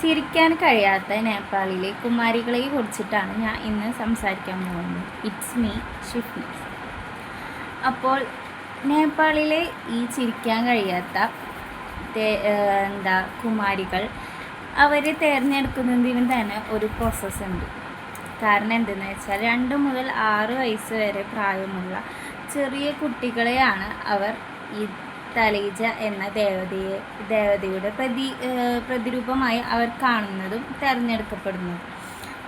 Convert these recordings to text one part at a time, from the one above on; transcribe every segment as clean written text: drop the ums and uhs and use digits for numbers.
ചിരിക്കാൻ കഴിയാത്ത നേപ്പാളിലെ കുമാരികളെ കുറിച്ചിട്ടാണ് ഞാൻ ഇന്ന് സംസാരിക്കാൻ പോകുന്നത്. It's me Shifni. അപ്പോൾ നേപ്പാളിലെ ഈ ചിരിക്കാൻ കഴിയാത്ത കുമാരികൾ അവർ തിരഞ്ഞെടുക്കുന്നതിന് തന്നെ ഒരു പ്രോസസ്സുണ്ട്. കാരണം എന്തെന്ന് വെച്ചാൽ 2 മുതൽ 6 വയസ്സ് വരെ പ്രായമുള്ള ചെറിയ കുട്ടികളെയാണ് അവർ ഈ തലീജ എന്ന ദേവതയുടെ പ്രതിരൂപമായി അവർ കാണുന്നതും തിരഞ്ഞെടുക്കപ്പെടുന്നതും.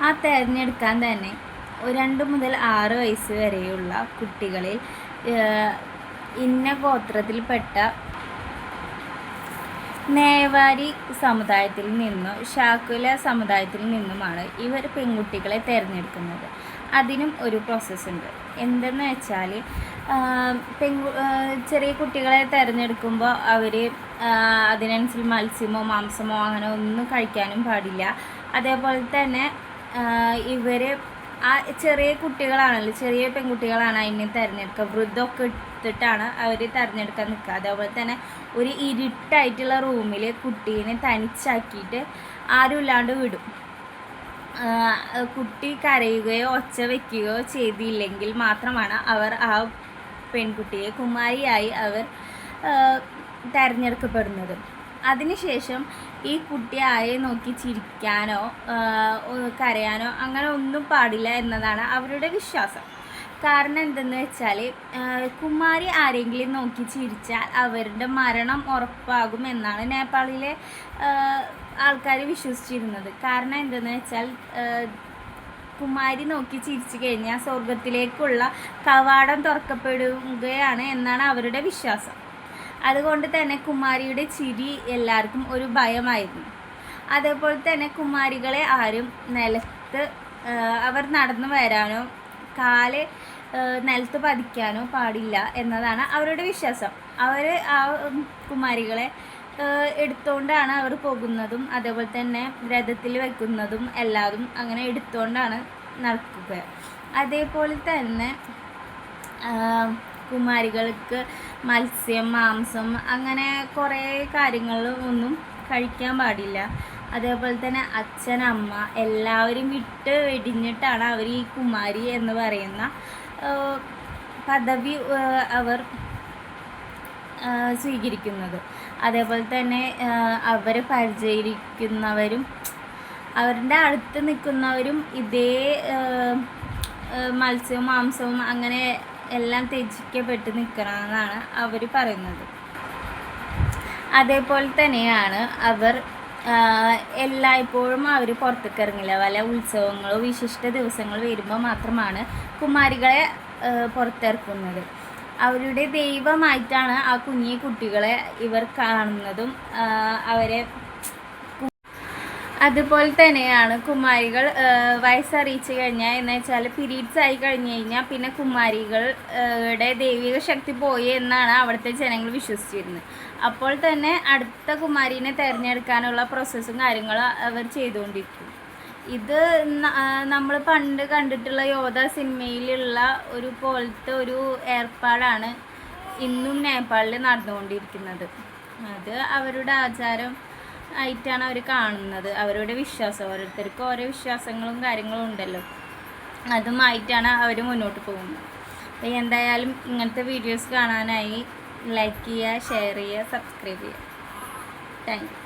ആ തിരഞ്ഞെടുക്കാൻ തന്നെ 2 മുതൽ 6 വയസ്സ് വരെയുള്ള കുട്ടികളിൽ ഇന്ന ഗോത്രത്തിൽപ്പെട്ട നേവാരി സമുദായത്തിൽ നിന്നോ ഷാക്കുല സമുദായത്തിൽ നിന്നുമാണ് ഇവർ പെൺകുട്ടികളെ തിരഞ്ഞെടുക്കുന്നത്. അതിനും ഒരു പ്രോസസ്സുണ്ട്. എന്തെന്ന് വെച്ചാൽ ചെറിയ കുട്ടികളെ തിരഞ്ഞെടുക്കുമ്പോൾ അവർ അതിനനുസരിച്ച് മത്സ്യമോ മാംസമോ അങ്ങനെ ഒന്നും കഴിക്കാനും പാടില്ല. അതേപോലെ തന്നെ ഇവർ ആ ചെറിയ കുട്ടികളാണല്ലോ, ചെറിയ പെൺകുട്ടികളാണ് അതിനെ തിരഞ്ഞെടുക്കുക. വൃദ്ധമൊക്കെ എടുത്തിട്ടാണ് അവർ തിരഞ്ഞെടുക്കാൻ നിൽക്കുക. അതേപോലെ തന്നെ ഒരു ഇരുട്ടായിട്ടുള്ള റൂമിൽ കുട്ടീനെ തനിച്ചാക്കിയിട്ട് ആരുമില്ലാണ്ട് വിടും. കുട്ടി കരയുകയോ ഒച്ച വയ്ക്കുകയോ ചെയ്തില്ലെങ്കിൽ മാത്രമാണ് അവർ ആ പെൺകുട്ടിയെ കുമാരിയായി അവർ തിരഞ്ഞെടുക്കപ്പെടുന്നത്. അതിനുശേഷം ഈ കുട്ടി ആയെ നോക്കി ചിരിക്കാനോ കരയാനോ അങ്ങനെ ഒന്നും പാടില്ല എന്നതാണ് അവരുടെ വിശ്വാസം. കാരണം എന്തെന്ന് വെച്ചാൽ കുമാരി ആരെങ്കിലും നോക്കി ചിരിച്ചാൽ അവരുടെ മരണം ഉറപ്പാകും എന്നാണ് നേപ്പാളിലെ ആൾക്കാർ വിശ്വസിച്ചിരുന്നത്. കാരണം എന്തെന്ന് വെച്ചാൽ കുമാരി നോക്കി ചിരിച്ചു കഴിഞ്ഞാൽ സ്വർഗത്തിലേക്കുള്ള കവാടം തുറക്കപ്പെടുകയാണ് എന്നാണ് അവരുടെ വിശ്വാസം. അതുകൊണ്ട് തന്നെ കുമാരിയുടെ ചിരി എല്ലാവർക്കും ഒരു ഭയമായിരുന്നു. അതേപോലെ തന്നെ കുമാരികളെ ആരും നിലത്ത് അവർ നടന്നു വരാനോ കാല് നിലത്ത് പതിക്കാനോ പാടില്ല എന്നതാണ് അവരുടെ വിശ്വാസം. അവർ ആ കുമാരികളെ എടുത്തുകൊണ്ടാണ് അവർ പോകുന്നതും അതേപോലെ തന്നെ രഥത്തിൽ വെക്കുന്നതും എല്ലാതും അങ്ങനെ എടുത്തുകൊണ്ടാണ് നടക്കുക. അതേപോലെ തന്നെ കുമാരികൾക്ക് മത്സ്യം മാംസം അങ്ങനെ കുറേ കാര്യങ്ങൾ ഒന്നും കഴിക്കാൻ പാടില്ല. അതേപോലെ തന്നെ അച്ഛൻ അമ്മ എല്ലാവരും വിട്ട് വെടിഞ്ഞിട്ടാണ് അവർ ഈ കുമാരി എന്ന് പറയുന്ന പദവി അവർ സ്വീകരിക്കുന്നത്. അതേപോലെ തന്നെ അവരെ പരിചരിക്കുന്നവരും അവരുടെ അടുത്ത് നിൽക്കുന്നവരും ഇതേ മത്സ്യവും മാംസവും അങ്ങനെ എല്ലാം ത്യജിക്കപ്പെട്ട് നിൽക്കണമെന്നാണ് അവർ പറയുന്നത്. അതേപോലെ തന്നെയാണ് അവർ എല്ലായ്പ്പോഴും അവർ പുറത്തേക്ക് ഇറങ്ങില്ല. വല്ല ഉത്സവങ്ങളോ വിശിഷ്ട ദിവസങ്ങൾ വരുമ്പോൾ മാത്രമാണ് കുമാരികളെ പുറത്തിറക്കുന്നത്. അവരുടെ ദൈവമായിട്ടാണ് ആ കുഞ്ഞി കുട്ടികളെ ഇവർ കാണുന്നതും അവരെ. അതുപോലെ തന്നെയാണ് കുമാരികൾ വയസ്സറിയിച്ചു കഴിഞ്ഞാൽ എന്ന് വെച്ചാൽ പീരീഡ്സ് ആയി കഴിഞ്ഞ് കഴിഞ്ഞാൽ പിന്നെ കുമാരികളുടെ ദൈവിക ശക്തി പോയി എന്നാണ് അവിടുത്തെ ജനങ്ങൾ വിശ്വസിച്ചിരുന്നത്. അപ്പോൾ തന്നെ അടുത്ത കുമാരീനെ തിരഞ്ഞെടുക്കാനുള്ള പ്രോസസ്സും കാര്യങ്ങളും അവർ ചെയ്തുകൊണ്ടിരിക്കും. ഇത് നമ്മൾ പണ്ട് കണ്ടിട്ടുള്ള യോധ സിനിമയിലുള്ള ഒരു പോലത്തെ ഒരു ഏർപ്പാടാണ് ഇന്നും നേപ്പാളിൽ നടന്നുകൊണ്ടിരിക്കുന്നത്. അത് അവരുടെ ആചാരം ആയിട്ടാണ് അവർ കാണുന്നത്. അവരുടെ വിശ്വാസം, ഓരോരുത്തർക്കും ഓരോ വിശ്വാസങ്ങളും കാര്യങ്ങളും ഉണ്ടല്ലോ, അതുമായിട്ടാണ് അവർ മുന്നോട്ട് പോകുന്നത്. അപ്പോൾ എന്തായാലും ഇങ്ങനത്തെ വീഡിയോസ് കാണാനായി ലൈക്ക് ചെയ്യുക, ഷെയർ ചെയ്യുക, സബ്സ്ക്രൈബ് ചെയ്യുക. Thank you.